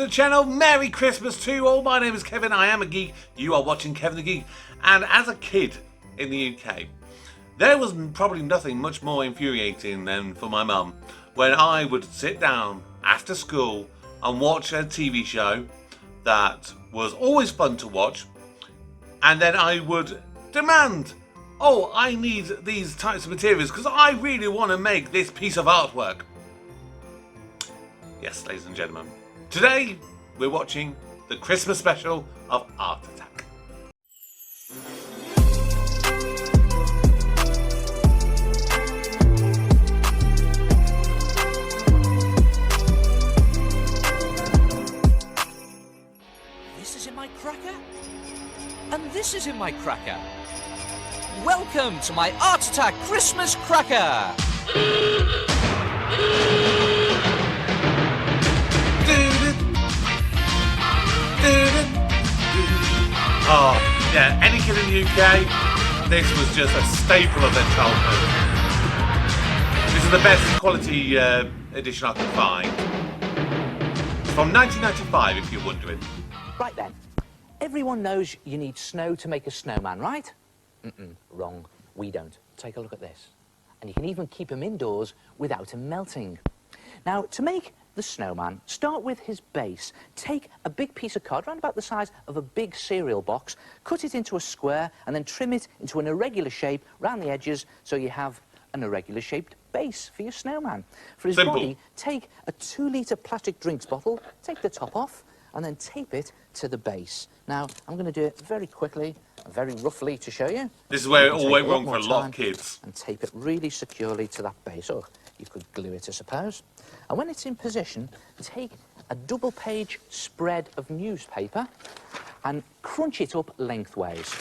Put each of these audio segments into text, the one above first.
to the channel. Merry Christmas to you all. My name is Kevin. I am a geek. You are watching Kevin the Geek. And as a kid in the UK, there was probably nothing much more infuriating than for my mum when I would sit down after school and watch a TV show that was always fun to watch, and then I would demand, oh, I need these types of materials because I really want to make this piece of artwork. Yes, ladies and gentlemen, today we're watching the Christmas special of Art Attack. This is in my cracker, and this is in my cracker. Welcome to my Art Attack Christmas cracker! Oh, yeah, any kid in the UK, this was just a staple of their childhood. This is the best quality edition I could find. It's from 1995, if you're wondering. Right then, everyone knows you need snow to make a snowman, right? Wrong. We don't. Take a look at this. And you can even keep him indoors without him melting. Now, to make the snowman, start with his base. Take a big piece of card, around about the size of a big cereal box, cut it into a square, and then trim it into an irregular shape round the edges so you have an irregular shaped base for your snowman. For his body, take a 2-litre plastic drinks bottle, take the top off, and then tape it to the base. Now, I'm going to do it very quickly, very roughly to show you. This is where it all went wrong for a lot of kids. And tape it really securely to that base. Or you could glue it, I suppose. And when it's in position, take a double-page spread of newspaper and crunch it up lengthways.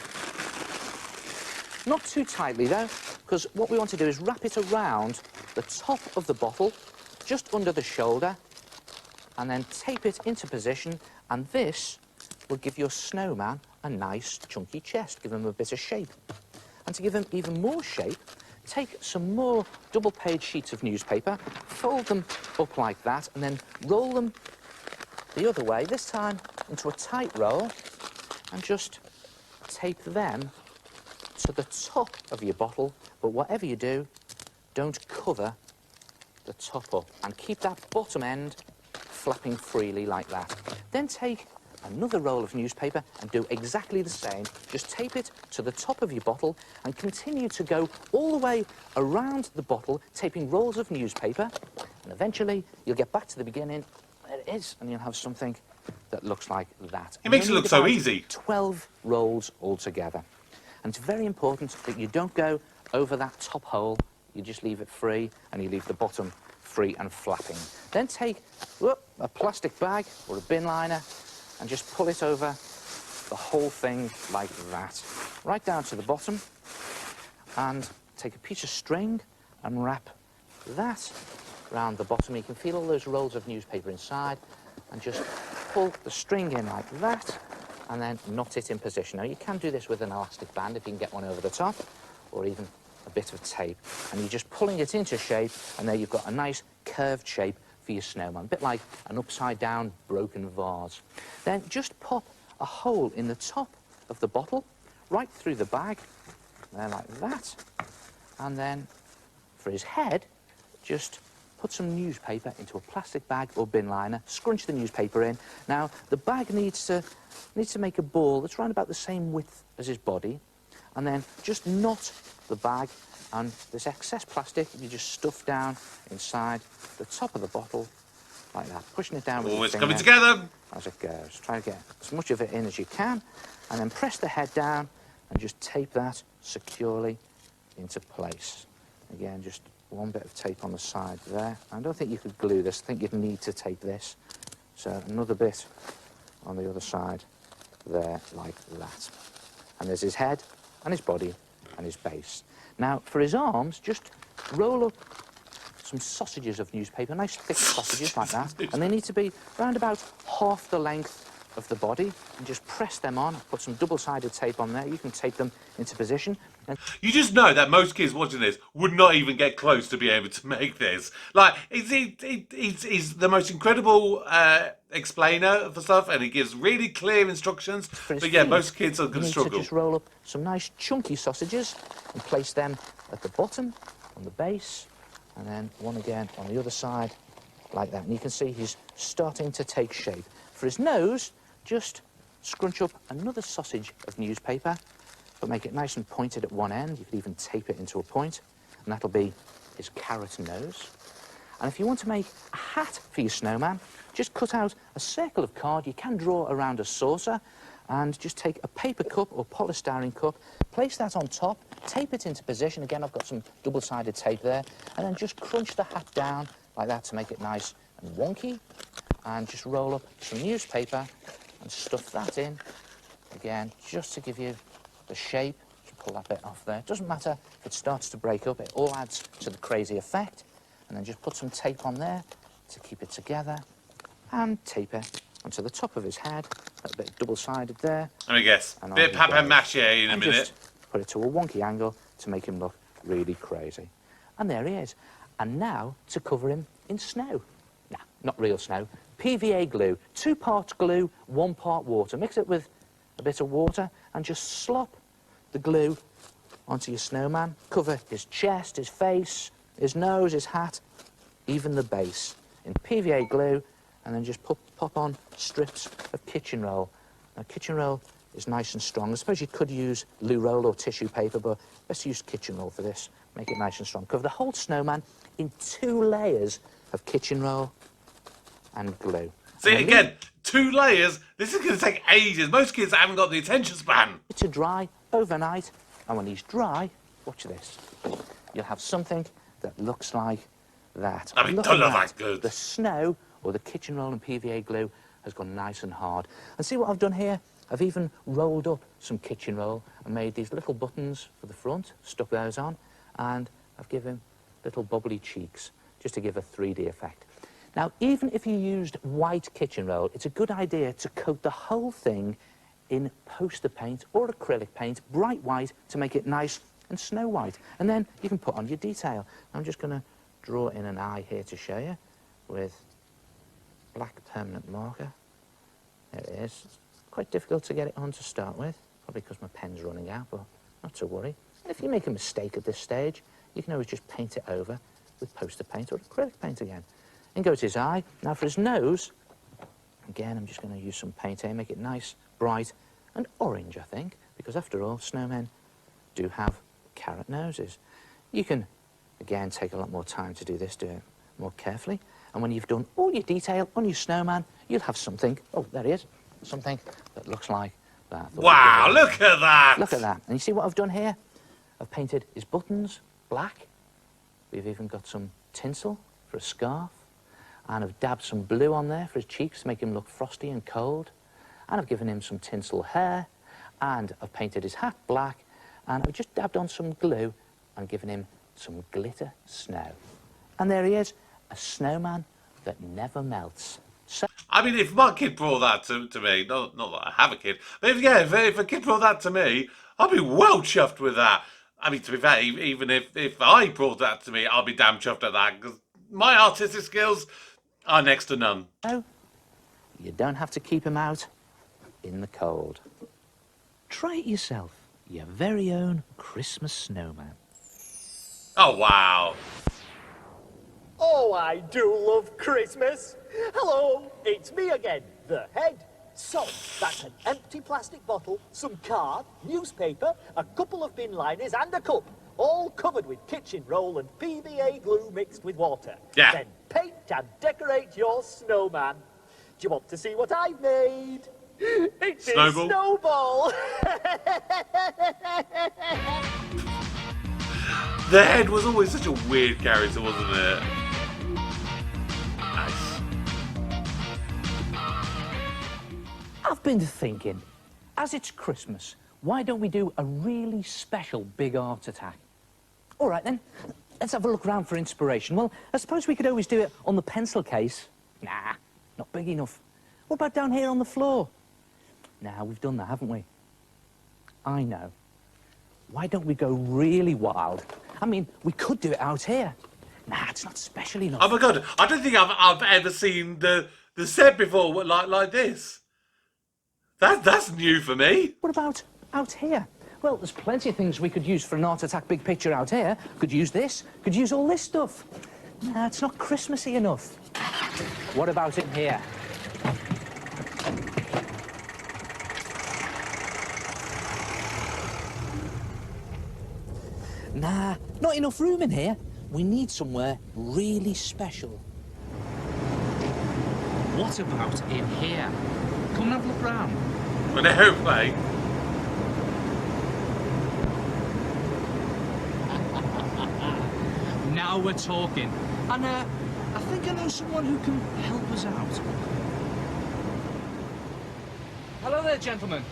Not too tightly, though, because what we want to do is wrap it around the top of the bottle, just under the shoulder, and then tape it into position, and this will give your snowman a nice chunky chest, give him a bit of shape. And to give him even more shape, take some more double-page sheets of newspaper, fold them up like that, and then roll them the other way, this time into a tight roll, and just tape them to the top of your bottle. But whatever you do, don't cover the top up, and keep that bottom end flapping freely like that. Then take another roll of newspaper and do exactly the same. Just tape it to the top of your bottle and continue to go all the way around the bottle, taping rolls of newspaper, and eventually you'll get back to the beginning. There it is, and you'll have something that looks like that. It makes it look so easy. 12 rolls altogether. And it's very important that you don't go over that top hole. You just leave it free, and you leave the bottom free and flapping. Then take a plastic bag or a bin liner and just pull it over the whole thing like that, right down to the bottom, and take a piece of string and wrap that round the bottom. You can feel all those rolls of newspaper inside, and just pull the string in like that, and then knot it in position. Now, you can do this with an elastic band if you can get one over the top, or even a bit of tape, and you're just pulling it into shape, and there you've got a nice curved shape for your snowman, a bit like an upside-down broken vase. Then just pop a hole in the top of the bottle, right through the bag, there like that, and then for his head, just put some newspaper into a plastic bag or bin liner, scrunch the newspaper in. Now, the bag needs to make a ball that's around about the same width as his body, and then just knot the bag, and this excess plastic you just stuff down inside the top of the bottle like that, pushing it down with your it's finger coming together as it goes. Try to get as much of it in as you can, and then press the head down and just tape that securely into place. Again, just one bit of tape on the side there. I don't think you could glue this. I think you'd need to tape this. So another bit on the other side there like that. And there's his head and his body and his base. Now, for his arms, just roll up some sausages of newspaper, nice thick sausages like that, and they need to be round about half the length of the body and just press them on. Put some double-sided tape on there. You can tape them into position. And you just know that most kids watching this would not even get close to be able to make this. Like, he's the most incredible explainer for stuff, and he gives really clear instructions. But yeah, most kids are going to struggle. You need to just roll up some nice chunky sausages and place them at the bottom, on the base, and then one again on the other side, like that. And you can see he's starting to take shape. For his nose, just scrunch up another sausage of newspaper, but make it nice and pointed at one end. You could even tape it into a point, and that'll be his carrot nose. And if you want to make a hat for your snowman, just cut out a circle of card. You can draw around a saucer, and just take a paper cup or polystyrene cup, place that on top, tape it into position. Again, I've got some double-sided tape there, and then just crunch the hat down like that to make it nice and wonky, and just roll up some newspaper and stuff that in, again, just to give you the shape. Just pull that bit off there. It doesn't matter if it starts to break up, it all adds to the crazy effect. And then just put some tape on there to keep it together, and tape it onto the top of his head, a bit double-sided there. Let me guess, bit papier-mâché in a minute. Just put it to a wonky angle to make him look really crazy. And there he is. And now to cover him in snow. Nah, not real snow. PVA glue, 2 parts glue, 1 part water. Mix it with a bit of water and just slop the glue onto your snowman. Cover his chest, his face, his nose, his hat, even the base in PVA glue, and then just pop on strips of kitchen roll. Now, kitchen roll is nice and strong. I suppose you could use loo roll or tissue paper, but let's use kitchen roll for this. Make it nice and strong. Cover the whole snowman in 2 layers of kitchen roll and glue. See, again, 2 layers. This is going to take ages. Most kids haven't got the attention span. To dry overnight, and when he's dry, watch this. You'll have something that looks like that. I mean, don't look that good. The snow or the kitchen roll and PVA glue has gone nice and hard. And see what I've done here? I've even rolled up some kitchen roll and made these little buttons for the front, stuck those on, and I've given him little bubbly cheeks just to give a 3D effect. Now, even if you used white kitchen roll, it's a good idea to coat the whole thing in poster paint or acrylic paint, bright white, to make it nice and snow white. And then you can put on your detail. I'm just going to draw in an eye here to show you with black permanent marker. There it is. It's quite difficult to get it on to start with, probably because my pen's running out, but not to worry. And if you make a mistake at this stage, you can always just paint it over with poster paint or acrylic paint again. In goes his eye. Now for his nose, again, I'm just going to use some paint here, make it nice, bright, and orange, I think, because after all, snowmen do have carrot noses. You can, again, take a lot more time to do this, do it more carefully. And when you've done all your detail on your snowman, you'll have something, oh, there he is, something that looks like that. Wow, look at that! Look at that. And you see what I've done here? I've painted his buttons black. We've even got some tinsel for a scarf. And I've dabbed some blue on there for his cheeks to make him look frosty and cold. And I've given him some tinsel hair. And I've painted his hat black. And I've just dabbed on some glue and given him some glitter snow. And there he is, a snowman that never melts. So I mean, if my kid brought that to me, not that I have a kid, but if a kid brought that to me, I'd be well chuffed with that. I mean, to be fair, even if I brought that to me, I'll be damn chuffed at that, because my artistic skills are next to none. No, you don't have to keep him out in the cold. Try it yourself, your very own Christmas snowman. Oh, wow. Oh, I do love Christmas. Hello, it's me again, the head. So, that's an empty plastic bottle, some card, newspaper, a couple of bin liners and a cup, all covered with kitchen roll and PVA glue mixed with water. Yeah. Then paint and decorate your snowman. Do you want to see what I've made? It's a snowball. The head was always such a weird character, wasn't it? Nice. I've been thinking, as it's Christmas, why don't we do a really special big art attack? All right, then, let's have a look around for inspiration. Well, I suppose we could always do it on the pencil case. Nah, not big enough. What about down here on the floor? Now, we've done that, haven't we? I know. Why don't we go really wild? I mean, we could do it out here. Nah, it's not special enough. Oh my god, I don't think I've ever seen the set before like this. That's new for me. What about out here? Well, there's plenty of things we could use for an Art Attack big picture out here. Could use this, could use all this stuff. Nah, it's not Christmassy enough. What about in here? Nah, not enough room in here. We need somewhere really special. What about in here? Come and have a look round. An aeroplane. Now we're talking. And I think I know someone who can help us out. Hello there, gentlemen.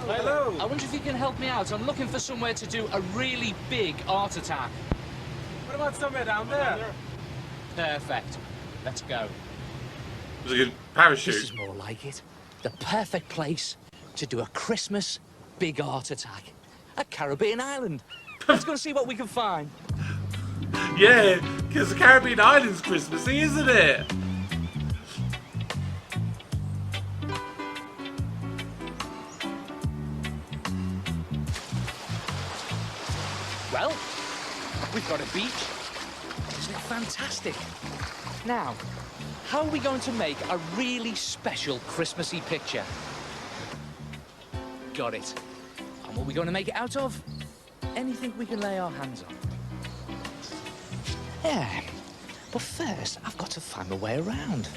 Hello. I wonder if you can help me out. I'm looking for somewhere to do a really big art attack. What about somewhere down there? Perfect. Let's go. It was a good parachute. This is more like it. The perfect place to do a Christmas big art attack. A Caribbean island. Let's go see what we can find. Yeah, because the Caribbean island's Christmassy, isn't it? Well, we've got a beach. Isn't it fantastic? Now, how are we going to make a really special Christmassy picture? Got it. And what are we going to make it out of? Anything we can lay our hands on. Yeah, but first I've got to find my way around.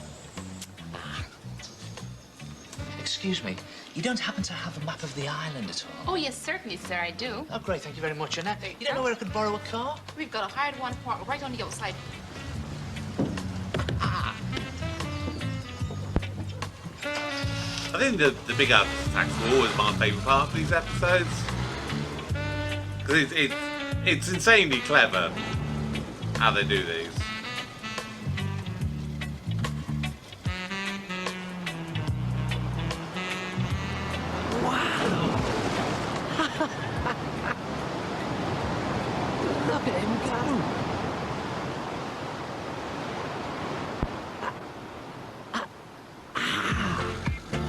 Excuse me, you don't happen to have a map of the island at all? Oh, yes, certainly, sir, I do. Oh, great, thank you very much. And you don't know where I could borrow a car? We've got a hired one parked right on the outside. I think the big art attacks were always my favourite part of these episodes. Because it's insanely clever how they do these. Look at him go.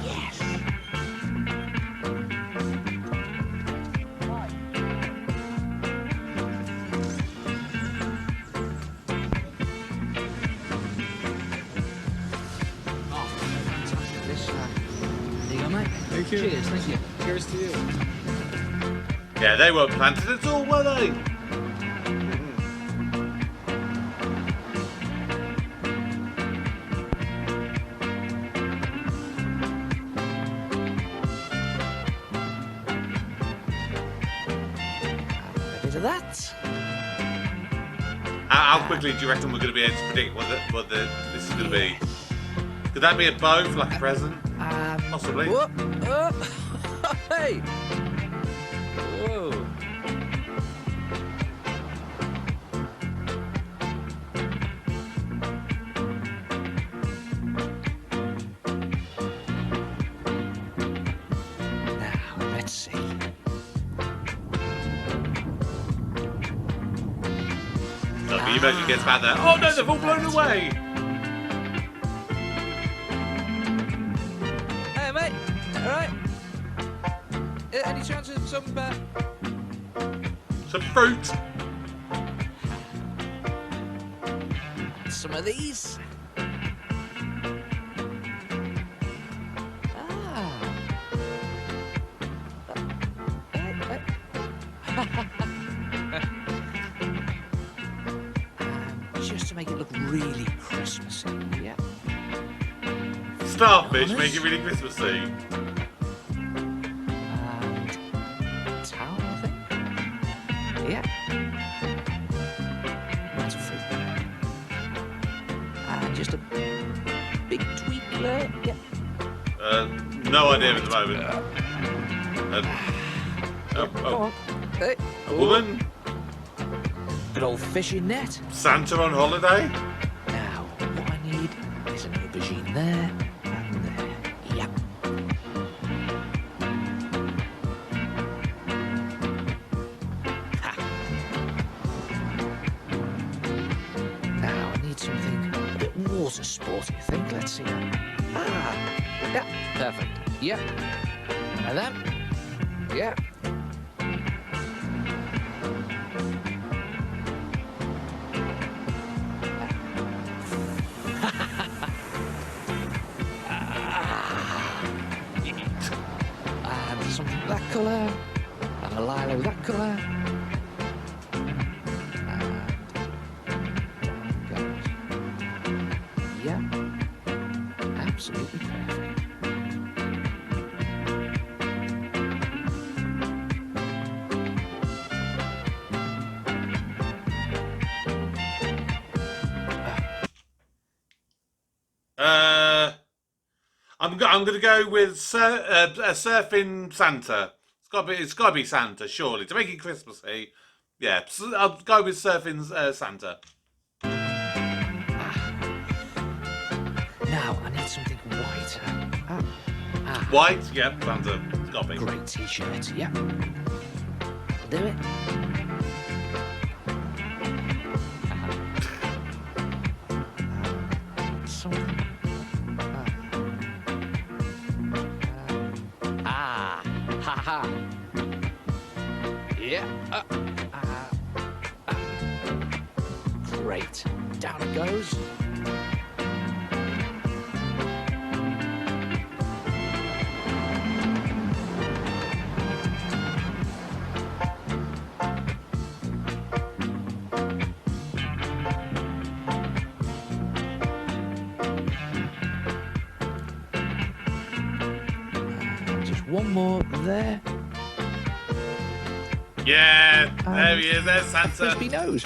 Yes. Oh, fantastic. This, there you go, mate. Thank you. Cheers, thank you. Cheers to you. Yeah, they weren't planted at all, were they? Bit of that. How quickly do you reckon we're going to be able to predict what this is going to be? Could that be a bow for like a present? Possibly. Whoop. Hey. Whoa. Now, let's see. So can you imagine it gets back there? Oh no, they've all blown away! Hey, mate. All right. Any chance of some Some fruit! some of these? Just to make it look really Christmassy. Yeah. Starfish make it really Christmassy. And towel, I think. Yeah. That's a fruit. And just a big tweak there. Yeah. No idea at the moment. Come on. Hey. A woman? Good old fishing net. Santa on holiday? Now, what I need is an aubergine there and there. Yep. think. Let's see. Ah, yeah, perfect. Yep. And then, yeah. And something that colour, and a lilac with that colour. Yeah, absolutely perfect. I'm going to go with surfing Santa. It's got to be Santa, surely, to make it Christmassy. Yeah, I'll go with surfing Santa. Now I need something whiter. White, yep, Santa. It's got to be. Great t-shirt. Yep. I'll do it. Something. Ha ha. Yeah. Great. Down it goes. Just one more there. Yeah, there he is. There's Santa. Crispy nose.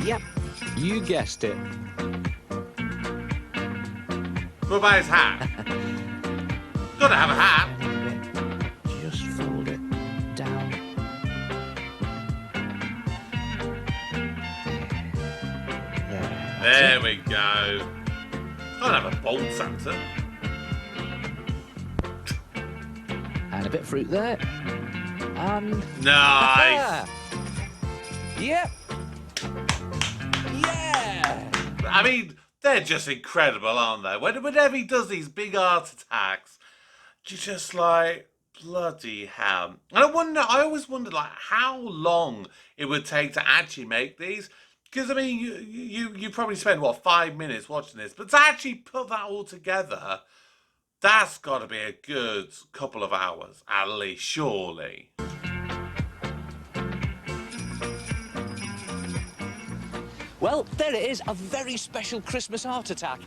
Yep, you guessed it. What about his hat? Gotta have a hat. Just fold it down. There we go. Gotta have a bold Santa. And a bit of fruit there. And Nice. Yep. Yeah. I mean, they're just incredible, aren't they? Whenever he does these big art attacks, you're just like, bloody hell. And I always wondered, like, how long it would take to actually make these. Because, I mean, you probably spend, 5 minutes watching this, but to actually put that all together, that's got to be a good couple of hours, at least, surely. Well, there it is, a very special Christmas art attack.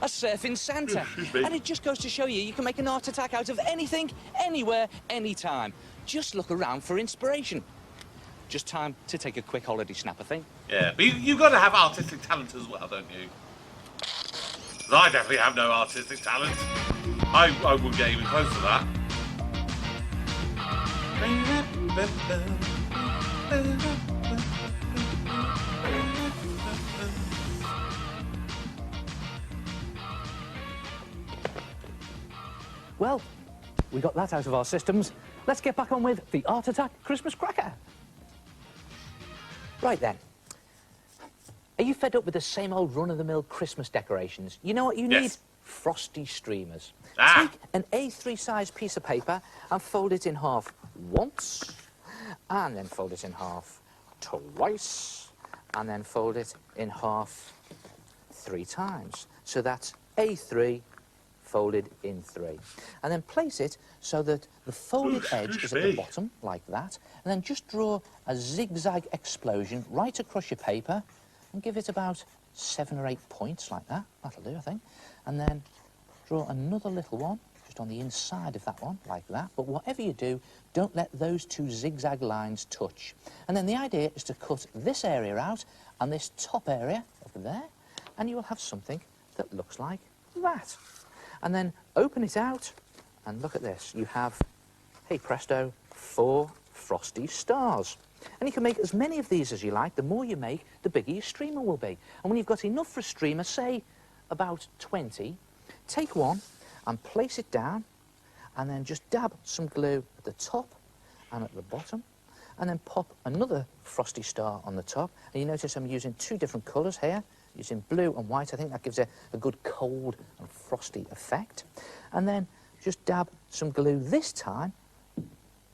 A surfing Santa. And it just goes to show you can make an art attack out of anything, anywhere, anytime. Just look around for inspiration. Just time to take a quick holiday snap, I think. Yeah, but you've got to have artistic talent as well, don't you? 'Cause I definitely have no artistic talent. I wouldn't get even close to that. Well, we got that out of our systems. Let's get back on with the Art Attack Christmas Cracker. Right then. Are you fed up with the same old run-of-the-mill Christmas decorations? You know what you need? Yes. Frosty streamers. Ah. Take an A3 size piece of paper and fold it in half once, and then fold it in half twice, and then fold it in half 3 times. So that's A3 folded in 3. And then place it so that the folded edge is at the bottom, like that. And then just draw a zigzag explosion right across your paper and give it about 7 or 8 points, like that. That'll do, I think. And then draw another little one just on the inside of that one, like that. But whatever you do, don't let those 2 zigzag lines touch. And then the idea is to cut this area out and this top area over there, and you will have something that looks like that. And then open it out, and look at this. You have, hey presto, 4 frosty stars. And you can make as many of these as you like. The more you make, the bigger your streamer will be. And when you've got enough for a streamer, say about 20, take one and place it down, and then just dab some glue at the top and at the bottom, and then pop another frosty star on the top. And you notice I'm using 2 different colours here, using blue and white. I think that gives a good cold and frosty effect. And then just dab some glue this time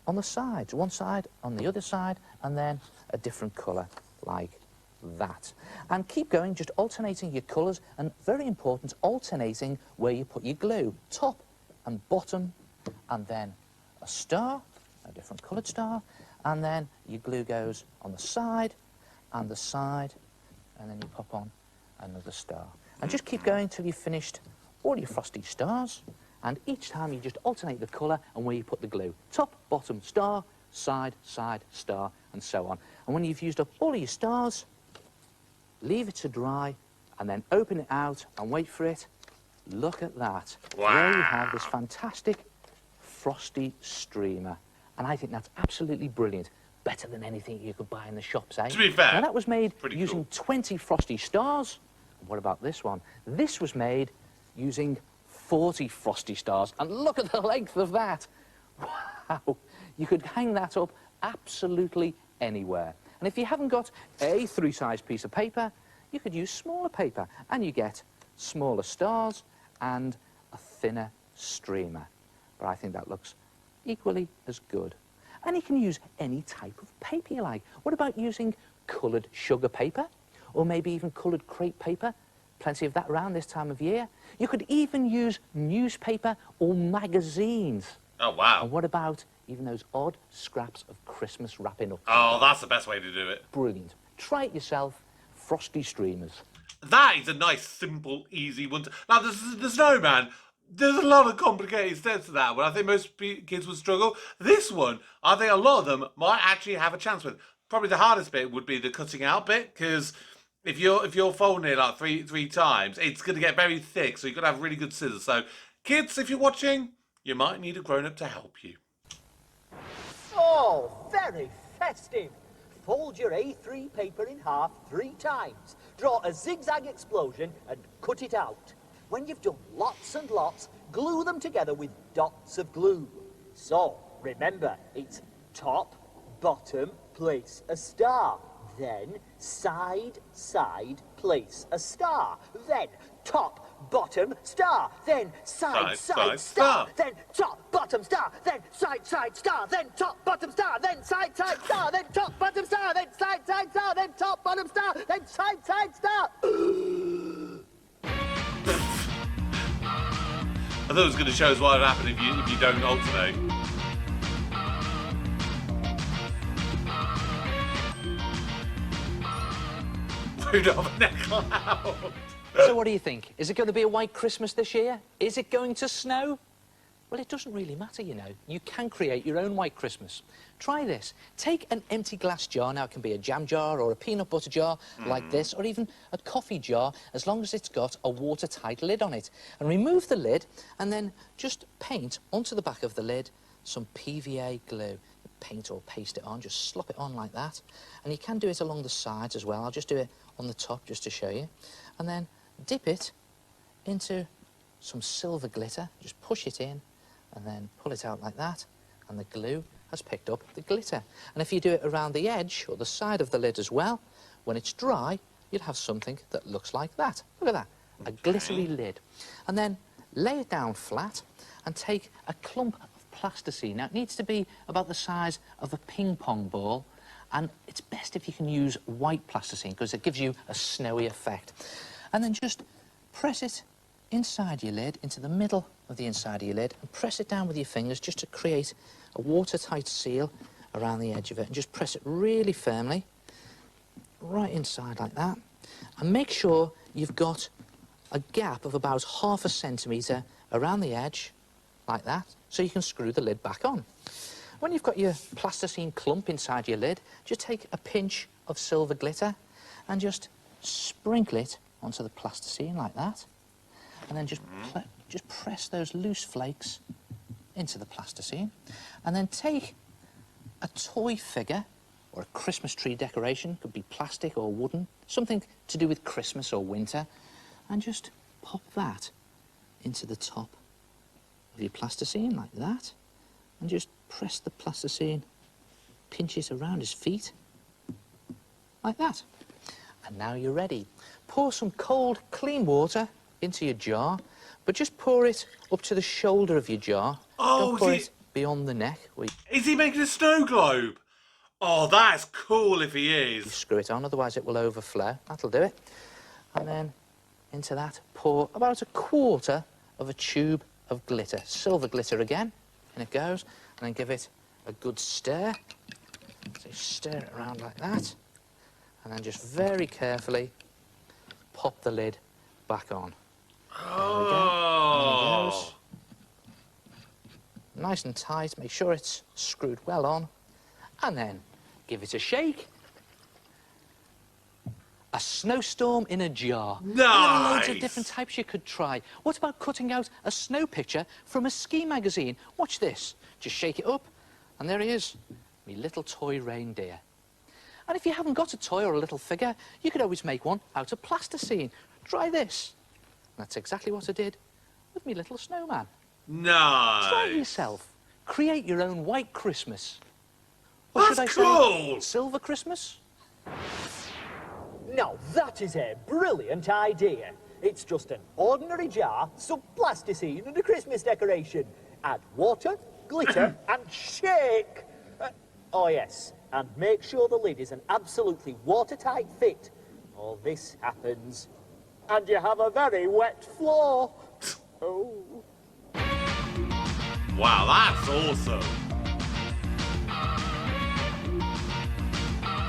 on the sides, one side, on the other side, and then a different colour like that. And keep going, just alternating your colours, and very important, alternating where you put your glue. Top and bottom, and then a star, a different coloured star, and then your glue goes on the side, and then you pop on another star. And just keep going till you've finished all your frosty stars, and each time you just alternate the colour and where you put the glue. Top, bottom, star, side, side, star, and so on. And when you've used up all of your stars, leave it to dry, and then open it out and wait for it. Look at that. Wow. There you have this fantastic frosty streamer. And I think that's absolutely brilliant. Better than anything you could buy in the shops, eh? To be fair, now, that was made pretty using cool. 20 frosty stars. And what about this one? This was made using 40 frosty stars. And look at the length of that. Wow. You could hang that up absolutely anywhere. And if you haven't got a 3-size piece of paper, you could use smaller paper, and you get smaller stars and a thinner streamer. But I think that looks equally as good. And you can use any type of paper you like. What about using coloured sugar paper? Or maybe even coloured crepe paper? Plenty of that around this time of year. You could even use newspaper or magazines. Oh, wow. And what about even those odd scraps of Christmas wrapping up? Oh, that's the best way to do it. Brilliant. Try it yourself. Frosty streamers. That is a nice, simple, easy one. Now, the snowman, there's a lot of complicated steps to that one. I think most kids would struggle. This one, I think a lot of them might actually have a chance with. Probably the hardest bit would be the cutting out bit, because if you're folding it like three times, it's going to get very thick, so you've got to have really good scissors. So, kids, if you're watching, you might need a grown-up to help you. Oh, very festive. Fold your A3 paper in half 3 times. Draw a zigzag explosion and cut it out. When you've done lots and lots, glue them together with dots of glue. So, remember, it's top, bottom, place a star. Then, side, side, place a star. Then, top, bottom, star. Then, side, side, star. Then, top, bottom, star. Then, side, side, star. Then, top, bottom, star. Then, side, side, star. Then, top, bottom, star. Then, side, side, star. Then, top, bottom, star. Then, side, side, star. I thought it was going to show us what would happen if you don't alternate. Rudolph and cloud. So what do you think? Is it going to be a white Christmas this year? Is it going to snow? Well, it doesn't really matter, you know. You can create your own white Christmas. Try this. Take an empty glass jar. Now, it can be a jam jar or a peanut butter jar like this, or even a coffee jar, as long as it's got a watertight lid on it. And remove the lid, and then just paint onto the back of the lid some PVA glue. Paint or paste it on, just slop it on like that. And you can do it along the sides as well. I'll just do it on the top just to show you. And then dip it into some silver glitter. Just push it in and then pull it out like that. And the glue has picked up the glitter. And if you do it around the edge or the side of the lid as well, when it's dry, you'll have something that looks like that. Look at that, a glittery lid. And then lay it down flat and take a clump of plasticine. Now, it needs to be about the size of a ping pong ball, and it's best if you can use white plasticine because it gives you a snowy effect. And then just press it inside your lid, into the middle of the inside of your lid, and press it down with your fingers just to create a watertight seal around the edge of it, and just press it really firmly right inside like that. And make sure you've got a gap of about ½ centimetre around the edge like that, so you can screw the lid back on. When you've got your plasticine clump inside your lid, just take a pinch of silver glitter and just sprinkle it onto the plasticine like that, and then just press those loose flakes into the plasticine, and then take a toy figure or a Christmas tree decoration, could be plastic or wooden, something to do with Christmas or winter, and just pop that into the top of your plasticine like that, and just press the plasticine, pinch it around his feet like that. And now you're ready. Pour some cold, clean water into your jar, but just pour it up to the shoulder of your jar. Oh, Don't pour is it beyond the neck. Is he making a snow globe? Oh, that's cool if he You is. screw it on, otherwise it will overflow. That'll do it. And then into that, pour about a quarter of a tube of glitter. Silver glitter again. And it goes. And then give it a good stir. So you stir it around like that. And then just very carefully pop the lid back on. There we go. There it goes. Nice and tight. Make sure it's screwed well on. And then give it a shake. A snowstorm in a jar. Nice. And there are loads of different types you could try. What about cutting out a snow picture from a ski magazine? Watch this. Just shake it up, and there he is, me little toy reindeer. And if you haven't got a toy or a little figure, you could always make one out of plasticine. Try this. And that's exactly what I did with me little snowman. Nice. Try it yourself. Create your own white Christmas. Or should I That's say cool. silver Christmas? Now that is a brilliant idea. It's just an ordinary jar, some plasticine and a Christmas decoration. Add water, glitter and shake. Oh yes, and make sure the lid is an absolutely watertight fit. All this happens and you have a very wet floor. Oh. Wow, that's awesome.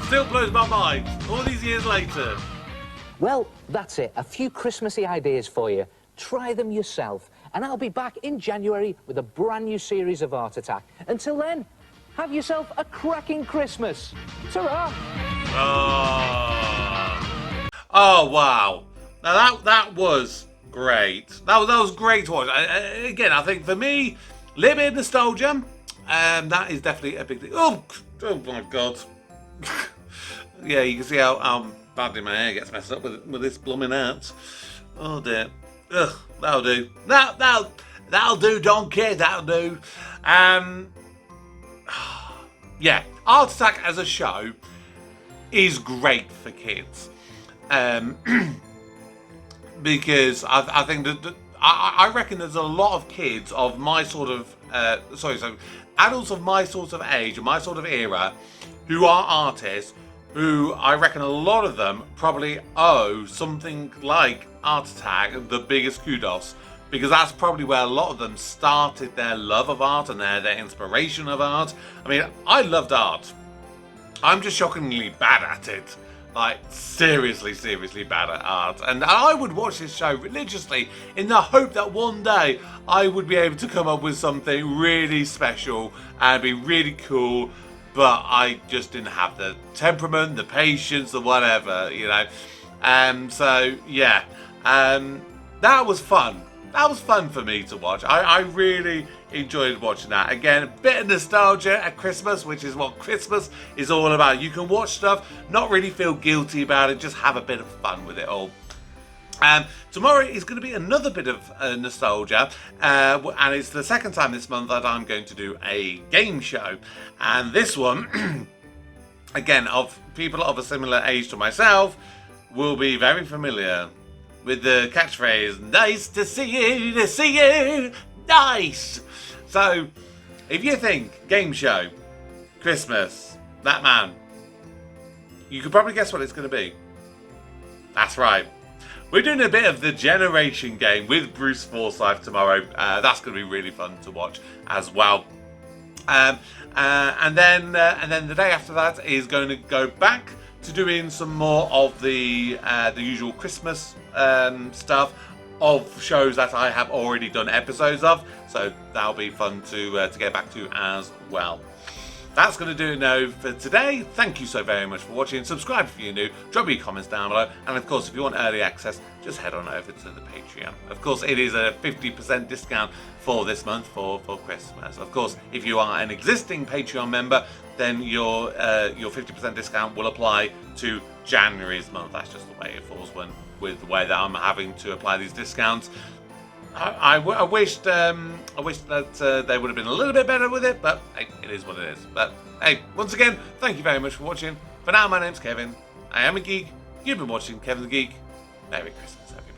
Still blows my mind, all these years later. Well, that's it. A few Christmassy ideas for you. Try them yourself. And I'll be back in January with a brand new series of Art Attack. Until then, have yourself a cracking Christmas. Ta-ra! Oh wow. Now that was great. That was great to watch. Again, I think for me, a little bit of nostalgia. That is definitely a big thing. Oh my God. Yeah, you can see how badly my hair gets messed up with this blooming hat. Oh dear. Ugh, that'll do. That'll do, donkey. That'll do. Yeah, Art Attack as a show is great for kids. Because I think that I reckon there's a lot of kids of my sort of adults of my sort of age and my sort of era who are artists who I reckon a lot of them probably owe something like Art Attack the biggest kudos, because that's probably where a lot of them started their love of art and their inspiration of art. I mean, I loved art. I'm just shockingly bad at it. Like, seriously bad at art. And I would watch this show religiously in the hope that one day I would be able to come up with something really special and be really cool, but I just didn't have the temperament, the patience, the whatever, you know. So, yeah. That was fun. That was fun for me to watch. I really enjoyed watching that. Again, a bit of nostalgia at Christmas, which is what Christmas is all about. You can watch stuff, not really feel guilty about it, just have a bit of fun with it all. Tomorrow is going to be another bit of nostalgia, and it's the second time this month that I'm going to do a game show. And this one, again, of people of a similar age to myself, will be very familiar with the catchphrase, "Nice to see you, nice." So, if you think game show, Christmas, that man, you could probably guess what it's going to be. That's right. We're doing a bit of the Generation game with Bruce Forsyth tomorrow. That's going to be really fun to watch as well. And then the day after that is going to go back to doing some more of the usual Christmas stuff of shows that I have already done episodes of. So that'll be fun to get back to as well. That's going to do it now for today. Thank you so very much for watching. Subscribe if you're new. Drop me your comments down below. And of course, if you want early access, just head on over to the Patreon. Of course, it is a 50% discount for this month for Christmas. Of course, if you are an existing Patreon member, then your 50% discount will apply to January's month. That's just the way it falls with the way that I'm having to apply these discounts. I wish that they would have been a little bit better with it, but hey, it is what it is. But hey, once again, thank you very much for watching. For now, my name's Kevin. I am a geek. You've been watching Kevin the Geek. Merry Christmas, everyone.